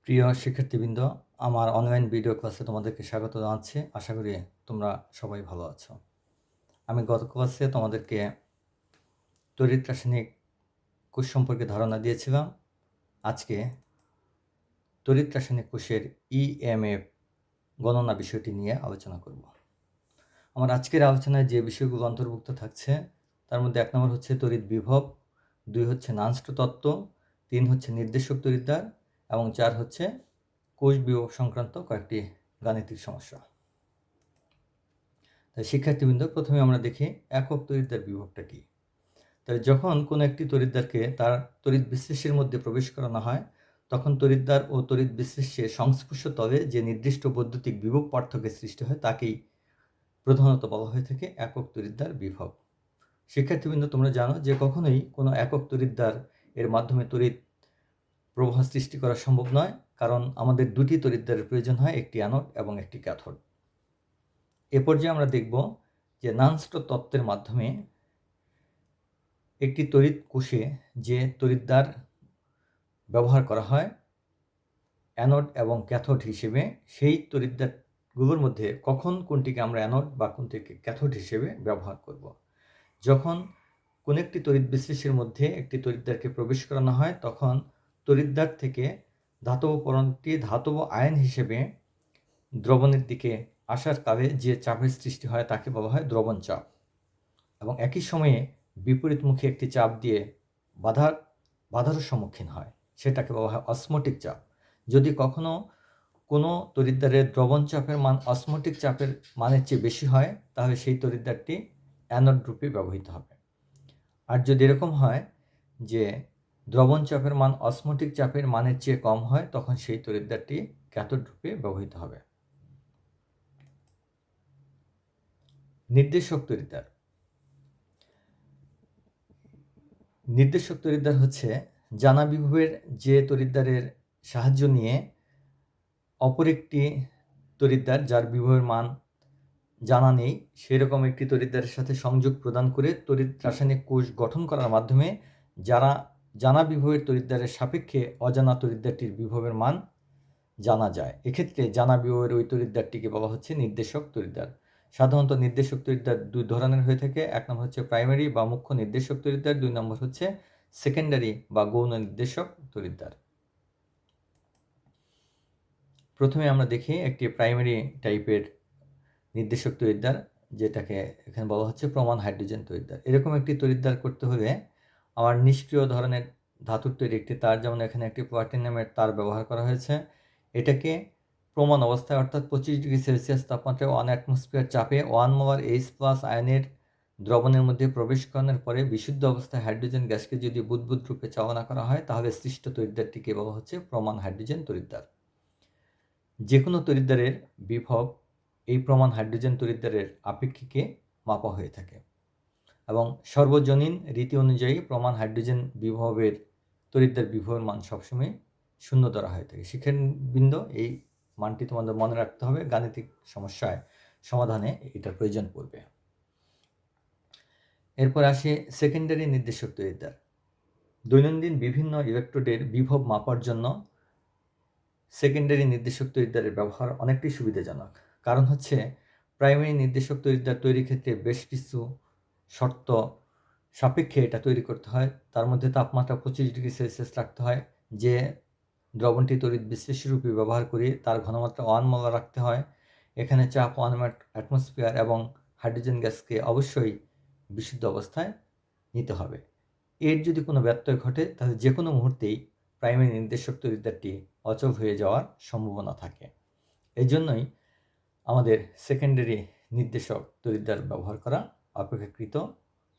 প্রিয় শিক্ষার্থীবৃন্দ, আমার অনলাইন ভিডিও ক্লাসে তোমাদেরকে স্বাগত জানাচ্ছি। আশা করি তোমরা সবাই ভালো আছো। আমি গত ক্লাসে তোমাদেরকে তড়িৎ রাসায়নিক কোষ সম্পর্কে ধারণা দিয়েছিলাম। আজকে তড়িৎ রাসায়নিক কোষের ইএমএফ গণনা বিষয়টি নিয়ে আলোচনা করব। আমার আজকের আলোচনায় যে বিষয়গুলো অন্তর্ভুক্ত থাকছে তার মধ্যে 1 নম্বর হচ্ছে তড়িৎ বিভব, 2 হচ্ছে নানস্ট তত্ত্ব, 3 হচ্ছে নির্দেশক তড়িৎদ্বার এবং 4 হচ্ছে কোষ বিভব সংক্রান্ত কয়েকটি গাণিতিক সমস্যা। তাই শিক্ষার্থীবৃন্দ, প্রথমে আমরা দেখি একক তড়িৎদ্বার বিভবটা কী। তাই যখন কোনো একটি তড়িৎদ্বারকে তার তড়িৎ বিশ্লেষ্যের মধ্যে প্রবেশ করানো হয়, তখন তড়িৎদ্বার ও তড়িৎ বিশ্লেষ্যের সংস্পর্শ তলে যে নির্দিষ্ট বৈদ্যুতিক বিভব পার্থক্যের সৃষ্টি হয় তাকেই প্রধানত বলা হয়ে থাকে একক তড়িৎদ্বার বিভব। শিক্ষার্থীবৃন্দ, তোমরা জানো যে কখনোই কোনো একক তড়িৎদ্বার এর মাধ্যমে তড়িৎ প্রবাহ সৃষ্টি করা সম্ভব নয়, কারণ আমাদের দুটি তড়িৎদ্বারের প্রয়োজন হয়, একটি অ্যানোড এবং একটি ক্যাথোড। এ পর্যায়ে আমরা দেখব যে নানস্ট তত্ত্বের মাধ্যমে একটি তড়িৎ কোষে যে তড়িৎদ্বার ব্যবহার করা হয় অ্যানোড এবং ক্যাথোড হিসেবে, সেই তড়িৎদ্বারগুলোর মধ্যে কখন কোনটিকে আমরা অ্যানোড বা কোনটিকে ক্যাথোড হিসেবে ব্যবহার করব। যখন কোন একটি তড়িৎ বিশ্লেষ্যের মধ্যে একটি তড়িৎদ্বারকে প্রবেশ করানো হয়, তখন তড়িৎদ্বার থেকে ধাতব পরমাণুটি ধাতব আয়ন হিসেবে দ্রবণের দিকে আসার কালে যে চাপের সৃষ্টি হয় তাকে বলা হয় দ্রবণ চাপ, এবং একই সময়ে বিপরীতমুখী একটি চাপ দিয়ে বাধারও সম্মুখীন হয়, সেটাকে বলা হয় অসমোটিক চাপ। যদি কখনো কোনো তড়িৎদ্বারের দ্রবণ চাপের মান অসমোটিক চাপের মানের চেয়ে বেশি হয়, তাহলে সেই তড়িৎদ্বারটি অ্যানোড রূপে ব্যবহৃত হবে। আর যদি এরকম হয় যে দ্রবণ চাপের মান অসমোটিক চাপের মানের চেয়ে কম হয়, তখন সেই তড়িৎদ্বারটি ক্যাথোড রূপে ব্যবহৃত হবে। নির্দেশক তড়িৎদ্বার। নির্দেশক তড়িৎদ্বার হচ্ছে জানা বিভবের যে তড়িৎদ্বারের সাহায্য নিয়ে অপর একটি তড়িৎদ্বার যার বিভবের মান জানা নেই সেরকম একটি তড়িৎদ্বারের সাথে সংযোগ প্রদান করে তড়িৎ রাসায়নিক কোষ গঠন করার মাধ্যমে যারা জানা বিভবের তড়িৎদ্বারের সাপেক্ষে অজানা তড়িৎদ্বারটির বিভবের মান জানা যায়। এক্ষেত্রে জানা বিভবের ওই তড়িৎদ্বারটিকে বলা হচ্ছে নির্দেশক তড়িৎদ্বার। সাধারণত নির্দেশক তড়িৎদ্বার দুই ধরনের হয়ে থাকে। 1 নম্বর হচ্ছে প্রাইমারি বা মুখ্য নির্দেশক তড়িৎদ্বার, 2 নম্বর হচ্ছে সেকেন্ডারি বা গৌণ নির্দেশক তড়িৎদ্বার। প্রথমে আমরা দেখি একটি প্রাইমারি টাইপের নির্দেশক তড়িৎদ্বার, যেটাকে এখানে বলা হচ্ছে প্রমাণ হাইড্রোজেন তড়িৎদ্বার। এরকম একটি তড়িৎদ্বার করতে হলে আমার নিষ্ক্রিয় ধরনের ধাতুর তৈরি একটি তার, যেমন এখানে একটি প্লাটিনামের তার ব্যবহার করা হয়েছে, এটাকে প্রমাণ অবস্থায় অর্থাৎ 25 ডিগ্রি সেলসিয়াস তাপমাত্রায় 1 অ্যাটমসফিয়ার চাপে 1 মোলার H+ আয়নের দ্রবণের মধ্যে প্রবেশ করানোর পরে বিশুদ্ধ অবস্থায় হাইড্রোজেন গ্যাসকে যদি বুদবুদ রূপে চালনা করা হয়, তাহলে সৃষ্ট তড়িৎদ্বারটিকে বলা হচ্ছে প্রমাণ হাইড্রোজেন তড়িৎদ্বার। যে কোনো তড়িৎদ্বারের বিভব এই প্রমাণ হাইড্রোজেন তড়িৎদ্বারের আপেক্ষিকে মাপা হয়ে থাকে, এবং সর্বজনীন রীতি অনুযায়ী প্রমাণ হাইড্রোজেন বিভবের তড়িৎদ্বার বিভবের মান সবসময় 0 ধরা হয়ে থাকে। শিক্ষাবৃন্দ, এই মানটি তোমাদের মনে রাখতে হবে, গাণিতিক সমস্যায় সমাধানে এটার প্রয়োজন পড়বে। এরপর আসে সেকেন্ডারি নির্দেশক তড়িৎদ্বার। দৈনন্দিন বিভিন্ন ইলেকট্রোডের বিভব মাপার জন্য সেকেন্ডারি নির্দেশক তড়িৎদ্বারের ব্যবহার অনেকটাই সুবিধাজনক। কারণ হচ্ছে প্রাইমারি নির্দেশক তড়িৎদ্বার তৈরির ক্ষেত্রে বেশ কিছু শর্ত সাপেক্ষে এটা তৈরি করতে হয়। তার মধ্যে তাপমাত্রা 25 ডিগ্রি সেলসিয়াস রাখতে হয়, যে দ্রবণটি তড়িৎ বিশ্লেষ্যরূপে ব্যবহার করি তার ঘনমাত্রা 1 মোলার রাখতে হয়, এখানে চাপ 1 অ্যাটমসফিয়ার, এবং হাইড্রোজেন গ্যাসকে অবশ্যই বিশুদ্ধ অবস্থায় নিতে হবে। এর যদি কোনো ব্যত্যয় ঘটে তাহলে যে কোনো মুহূর্তেই প্রাইমারি নির্দেশক তড়িৎদ্বারটি অচল হয়ে যাওয়ার সম্ভাবনা থাকে। এই জন্যই আমাদের সেকেন্ডারি নির্দেশক তড়িৎদ্বার ব্যবহার করা অপেক্ষাকৃত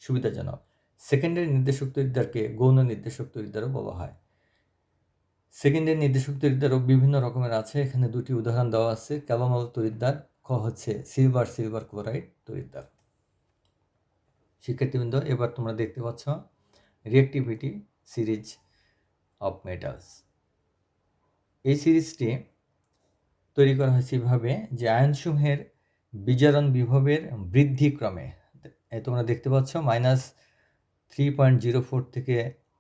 সুবিধাজনক। সেকেন্ডারি নির্দেশক তড়িৎদ্বারকে গৌণ নির্দেশক তড়িৎদ্বারও বলা হয়। সেকেন্ডারি নির্দেশক তড়িৎদ্বারও বিভিন্ন রকমের আছে, এখানে দুটি উদাহরণ দেওয়া আছে। ক্যালমল তড়িৎদ্বার, খ হচ্ছে সিলভার ক্লোরাইড তড়িৎদ্বার। শিক্ষার্থীবৃন্দ, এবার তোমরা দেখতে পাচ্ছ রিঅ্যাক্টিভিটি সিরিজ অফ মেটালস। এই সিরিজটি তৈরি করা হয়েছে এভাবে যে আয়নসমূহের বিজারণ বিভবের বৃদ্ধিক্রমে তোমরা দেখতে পাচ্ছ -3.04 থেকে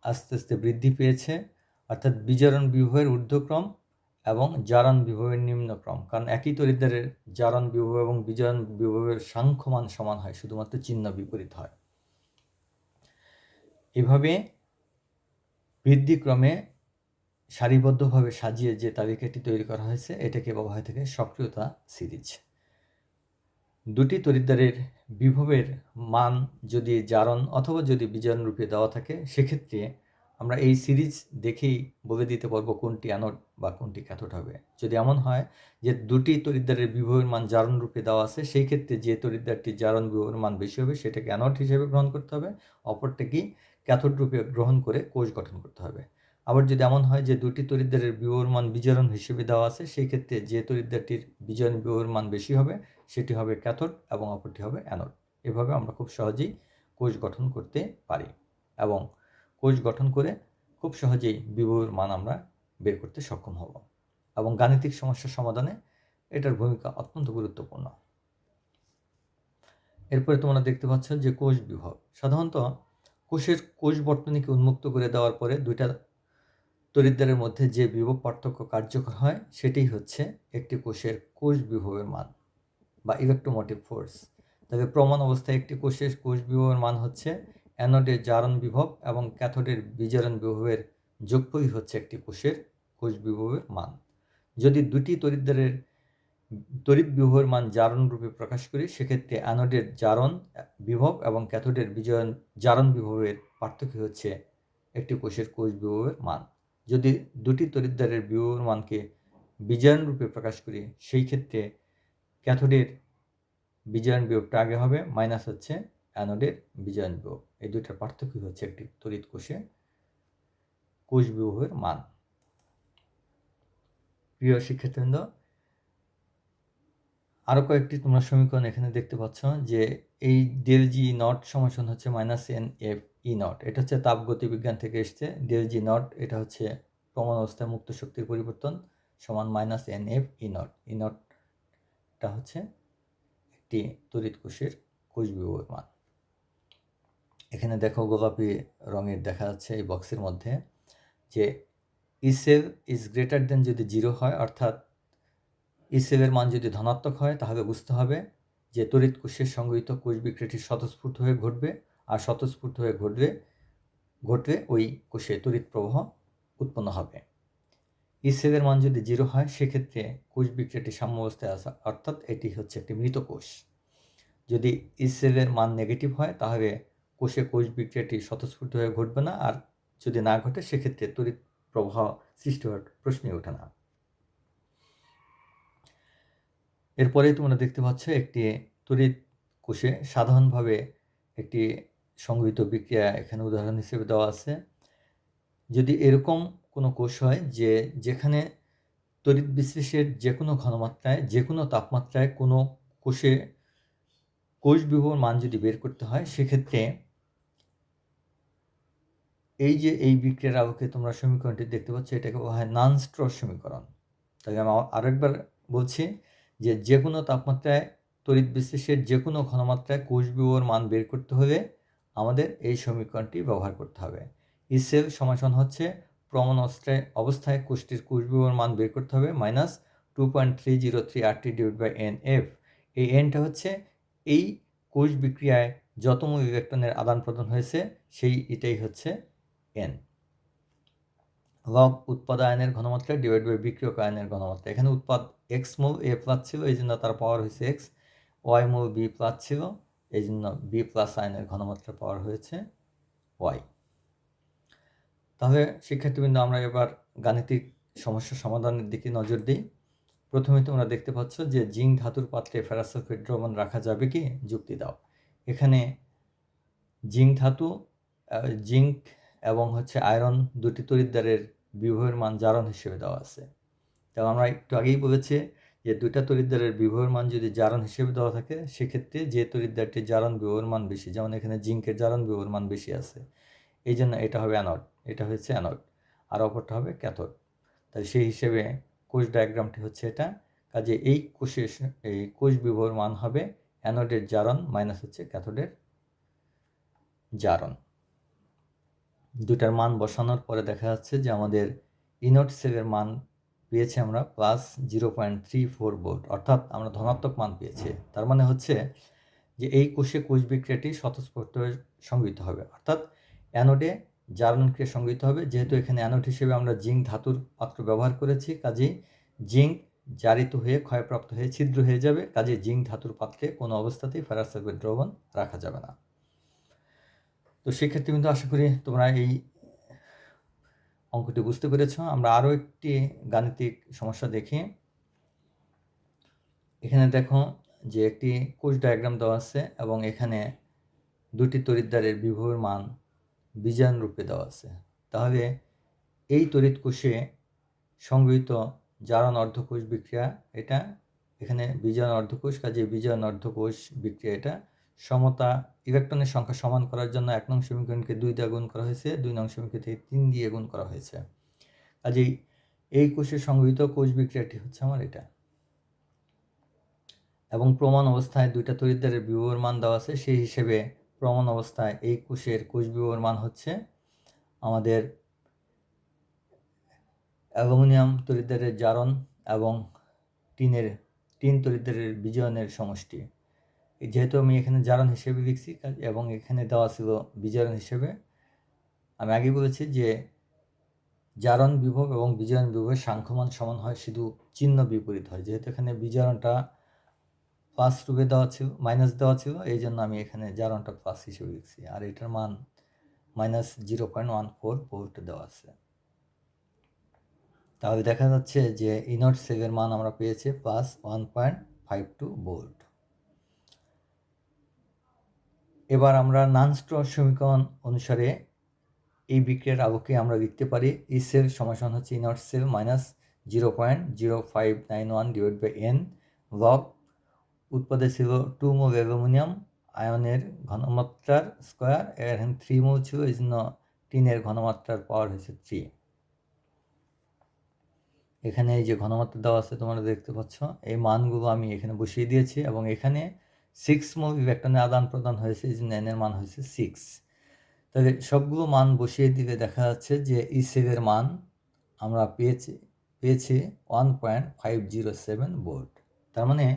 আস্তে আস্তে বৃদ্ধি পেয়েছে, অর্থাৎ বিজারণ বিভবের ঊর্ধ্বক্রম এবং জারণ বিভবের নিম্নক্রম, কারণ একই তড়িৎদ্বারের জারণ বিভব এবং বিজারণ বিভবের সাংখ্যমান সমান হয়, শুধুমাত্র চিহ্ন বিপরীত হয়। এভাবে বৃদ্ধিক্রমে সারিবদ্ধভাবে সাজিয়ে যে তালিকাটি তৈরি করা হয়েছে এটাকে বলা হয়ে থাকে সক্রিয়তা সিরিজ। দুটি তড়িৎদ্বারের বিভবের মান যদি জারণ অথবা যদি বিজারণ রূপে দেওয়া থাকে, সেক্ষেত্রে আমরা এই সিরিজ দেখেই বলে দিতে পারবো কোনটি অ্যানোড বা কোনটি ক্যাথোড হবে। যদি এমন হয় যে দুটি তড়িৎদ্বারের বিভবের মান জারণ রূপে দেওয়া আছে, সেই ক্ষেত্রে যে তড়িৎদ্বারটি জারণ বিভবের মান বেশি হবে সেটাকে অ্যানোড হিসেবে গ্রহণ করতে হবে, অপরটাকে ক্যাথোড রূপে গ্রহণ করে কোষ গঠন করতে হবে। আবার যদি এমন হয় যে দুটি তড়িৎদ্বারের বিভবের মান বিজারণ হিসেবে দেওয়া আছে, সেই ক্ষেত্রে যে তড়িৎদ্বারটির বিজারণ বিভবের মান বেশি হবে সেটি হবে ক্যাথোড এবং অপরটি হবে অ্যানোড। এভাবে আমরা খুব সহজেই কোষ গঠন করতে পারি এবং কোষ গঠন করে খুব সহজেই বিভবের মান আমরা বের করতে সক্ষম হব এবং গাণিতিক সমস্যার সমাধানে এটার ভূমিকা অত্যন্ত গুরুত্বপূর্ণ। এরপরে তোমরা দেখতে পাচ্ছ যে কোষ বিভব। সাধারণত কোষের কোষ বর্তনীকে উন্মুক্ত করে দেওয়ার পরে দুইটা তড়িৎদ্বারের মধ্যে যে বিভব পার্থক্য কার্যকর হয় সেটাই হচ্ছে একটি কোষের কোষ বিভবের মান বা ইলেকট্রোমোটিভ ফোর্স। তবে প্রমাণ অবস্থায় একটি কোষের কোষ বিভবের মান হচ্ছে অ্যানোডের জারণ বিভব এবং ক্যাথোডের বিজারণ বিভবের যোগফলই হচ্ছে একটি কোষের কোষ বিভবের মান। যদি দুটি তড়িৎদ্বারের তড়িৎ বিভবের মান জারণ রূপে প্রকাশ করি, সেক্ষেত্রে অ্যানোডের জারণ বিভব এবং ক্যাথোডের জারণ বিভবের পার্থক্য হচ্ছে একটি কোষের কোষ বিভবের মান। যদি দুটি তড়িৎদ্বারের বিভবের মানকে বিজারণ রূপে প্রকাশ করি, সেই ক্ষেত্রে ক্যাথোডের বিজারণ বিভবটা আগে হবে, মাইনাস হচ্ছে অ্যানোডের বিজারণ বিভব। এই দুইটার পার্থক্য হচ্ছে একটি তড়িৎ কোষে কোষ বিভবের মান। প্রিয় শিক্ষার্থীবৃন্দ, আরও কয়েকটি তোমরা সমীকরণ এখানে দেখতে পাচ্ছ যে এই ডেল জি নট সমান হচ্ছে minus N F E not. এটা হচ্ছে তাপগতিবিজ্ঞান থেকে এসছে। ডেল জি নট এটা হচ্ছে প্রমাণ অবস্থায় মুক্ত শক্তির পরিবর্তন সমান minus N F E naught. E নটটা হচ্ছে একটি তড়িৎ কোষের কোষ বিভবের মান। এখানে দেখো গোলাপি রঙের দেখা যাচ্ছে এই বক্সের মধ্যে যে ই সেল ইজ গ্রেটার দেন যদি 0 হয়, অর্থাৎ ই সেলের মান যদি ধনাত্মক হয়, তাহলে বুঝতে হবে যে তড়িৎ কোষের সংগঠিত কোষ বিক্রিয়াটি স্বতঃস্ফূর্ত হয়ে ঘটবে, আর স্বতঃস্ফূর্ত হয়ে ঘটলে ওই কোষে তড়িৎ প্রবাহ উৎপন্ন হবে। ই সেলের মান যদি 0 হয়, সেক্ষেত্রে কোষ বিক্রিয়াটি সাম্যাবস্থায় আসা, অর্থাৎ এটি হচ্ছে একটি মৃত কোষ। যদি ই সেলের মান নেগেটিভ হয়, তাহলে কোষে কোষ বিক্রিয়াটি স্বতঃস্ফূর্ত হয়ে ঘটবে না, আর যদি না ঘটে সেক্ষেত্রে তড়িৎ প্রবাহ সৃষ্টি হওয়ার প্রশ্নই ওঠে না। এরপরে তোমরা দেখতে পাচ্ছ একটি তড়িৎ কোষে সাধারণভাবে একটি সংগঠিত বিক্রিয়া এখানে উদাহরণ হিসেবে দেওয়া আছে। যদি এরকম কোনো কোষ হয় যেখানে তড়িৎ বিশ্লেষের যে কোনো ঘনমাত্রায় যে কোনো তাপমাত্রায় কোনো কোষে কোষ বিভবের মান যদি বের করতে হয়, সেক্ষেত্রে এই বিক্রিয়ার আলোকে তোমরা সমীকরণটি দেখতে পাচ্ছ, এটাকে বলা হয় নানস্ট্রস সমীকরণ। তাহলে আমি আরেকবার বলছি যে কোনো তাপমাত্রায় তড়িৎ বিশ্লেষের যে কোনো ঘনমাত্রায় কোষ বিভবের মান বের করতে হলে আমাদের এই সমীকরণটি ব্যবহার করতে হবে। ই সেল সমান হচ্ছে প্রমাণ অবস্থায় কোষটির কোষ বিভবের মান বের করতে হবে minus 2.303 RT divide by N F. এই এনটা হচ্ছে এই কোষ বিক্রিয়ায় যত মোল ইলেকট্রনের আদান প্রদান হয়েছে এটাই হচ্ছে এন। লগ উৎপাদ আয়নের ঘনমাত্রা ডিভাইড বাই বিক্রিয়ক আয়নের ঘনমাত্রা। এখানে উৎপাদ এক্স মোল এ প্লাস ছিল, এই জন্য তার পাওয়ার হয়েছে এক্স। ওয়াই মোল বি প্লাস ছিল, এই জন্য বি প্লাস আয়নের ঘনমাত্রা পাওয়ার হয়েছে ওয়াই। তাহলে শিক্ষার্থীবৃন্দ, আমরা এবার গাণিতিক সমস্যা সমাধানের দিকে নজর দিই। প্রথমে তোমরা দেখতে পাচ্ছ যে জিঙ্ক ধাতুর পাত্রে ফেরাস সালফেট দ্রবণ রাখা যাবে কি? যুক্তি দাও। এখানে জিঙ্ক ধাতু, জিঙ্ক এবং হচ্ছে আয়রন দুটি তড়িৎদ্বারের বিভবের মান জারণ হিসেবে দেওয়া আছে। তাহলে আমরা একটু আগেই বলেছি যে দুইটা তড়িৎদ্বারের বিভবের মান যদি জারণ হিসেবে দেওয়া থাকে, সেক্ষেত্রে যে তড়িৎদ্বারটির জারণ বিভবের মান বেশি, যেমন এখানে জিঙ্কের জারণ বিভবের মান বেশি আছে, এই জন্য এটা হবে অ্যানোড, এটা হচ্ছে অ্যানোড, আর অপরটা হবে ক্যাথোড। তাই সেই হিসেবে কোষ ডায়াগ্রামটি হচ্ছে এটা। কাজে এই কোষ বিভবের মান হবে অ্যানোডের জারণ মাইনাস হচ্ছে ক্যাথোডের জারণ। দুটার মান বসানোর পরে দেখা যাচ্ছে যে আমাদের ইনট সেলের মান পেয়েছি আমরা +0.34 ভোল্ট, অর্থাৎ আমরা ধনাত্মক মান পেয়েছি। তার মানে হচ্ছে যে এই কোষে কোষ বিক্রিয়াটি স্বতঃস্ফূর্তভাবে সংঘটিত হবে, অর্থাৎ অ্যানোডে জারণ ক্রিয়া সংঘটিত হবে। যেহেতু এখানে অ্যানোড হিসেবে আমরা জিঙ্ক ধাতুর পাত্র ব্যবহার করেছি, কাজেই জিঙ্ক জারিত হয়ে ক্ষয়প্রাপ্ত হয়ে ছিদ্র হয়ে যাবে, কাজেই জিঙ্ক ধাতুর পাত্রে কোনো অবস্থাতেই ফেরাস সালফেট দ্রবণ রাখা যাবে না। তো সেক্ষেত্রে কিন্তু আশা করি তোমরা এই অঙ্কটি বুঝতে পেরেছ। আমরা আরও একটি গাণিতিক সমস্যা দেখি। এখানে দেখো যে একটি কোষ ডায়াগ্রাম দেওয়া আছে এবং এখানে দুটি তড়িৎদ্বারের বিভবের মান বিজারণ রূপে দেওয়া আছে। তাহলে এই তড়িৎ কোষে সংগৃহীত জারণ অর্ধকোষ বিক্রিয়া এটা, এখানে বিজারণ অর্ধকোষ, কাজে বিজারণ অর্ধকোষ বিক্রিয়া এটা সমতা ইলেকট্রনের সংখ্যা সমান করার জন্য 1 নং সমীকরণকে 2 দিয়ে গুণ করা হয়েছে, 2 নং সমীকরণকে 3 দিয়ে গুণ করা হয়েছে। কাজেই এই কোষে সংগৃহীত কোষ বিক্রিয়াটি হচ্ছে আমার এটা। এবং প্রমাণ অবস্থায় দুইটা তড়িৎদ্বারের বিভবের মান দেওয়া আছে, সেই হিসেবে প্রমাণ অবস্থায় এই কোষের কোষ বিভবের মান হচ্ছে আমাদের অ্যালুমিনিয়াম তড়িৎদ্বারের জারণ এবং টিন তড়িৎদ্বারের বিজারণের সমষ্টি। যেহেতু আমি এখানে জারণ হিসেবে লিখছি এবং এখানে দেওয়া ছিল বিজারণ হিসেবে, আমি আগে বলেছি যে জারণ বিভব এবং বিজারণ বিভবের সাংখ্যমান সমান হয়, শুধু চিহ্ন বিপরীত হয়। যেহেতু এখানে বিজারণটা প্লাস রূপে দেওয়া ছিল, মাইনাস দেওয়া ছিল, এই জন্য আমি এখানে জারণটা প্লাস হিসেবে লিখছি, আর এটার মান -0.14 ভোল্ট দেওয়া আছে। তাহলে দেখা যাচ্ছে যে ইনট সেলের মান আমরা পেয়েছি +1.52 ভোল্ট। এবার আমরা নানস্ট্রস সমীকরণ অনুসারে এই বিক্রিয়ার আলোকে আমরা লিখতে পারি ই সেল সমান হচ্ছে ইনট সেল -0.0591 লগ উৎপাদে ছিল 2 মোল অ্যালুমিনিয়াম আয়নের ঘনমাত্রার স্কোয়ার, এখানে 3 মোল ছিল, এই জন্য টিনের ঘনমাত্রার পাওয়ার হয়েছে 3। এখানে এই যে ঘনমাত্রা দেওয়া আছে তোমরা দেখতে পাচ্ছ, এই মানগুলো আমি এখানে বসিয়ে দিয়েছি এবং এখানে 6 মোল ইলেকট্রনের আদান প্রদান হয়েছে, এই জন্য এন এর মান হয়েছে 6। তাহলে সবগুলো মান বসিয়ে দিলে দেখা যাচ্ছে যে ই সেলের মান আমরা পেয়েছি 1.507 ভোল্ট। তার মানে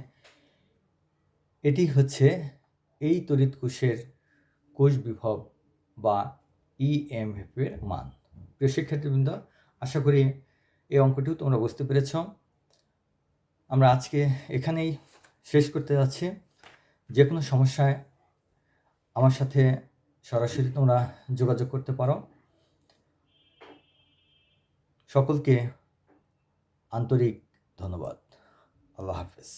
এটি হচ্ছে এই তড়িৎ কোষের কোষ বিভব বা ইএমএফ এর মান। প্রিয় শিক্ষার্থীবৃন্দ, আশা করি এই অঙ্কটিও তোমরা বুঝতে পেরেছ। আমরা আজকে এখানেই শেষ করতে যাচ্ছি। যে কোনো সমস্যায় আমার সাথে সরাসরি তোমরা যোগাযোগ করতে পারো। সকলকে আন্তরিক ধন্যবাদ। আল্লাহ হাফেজ।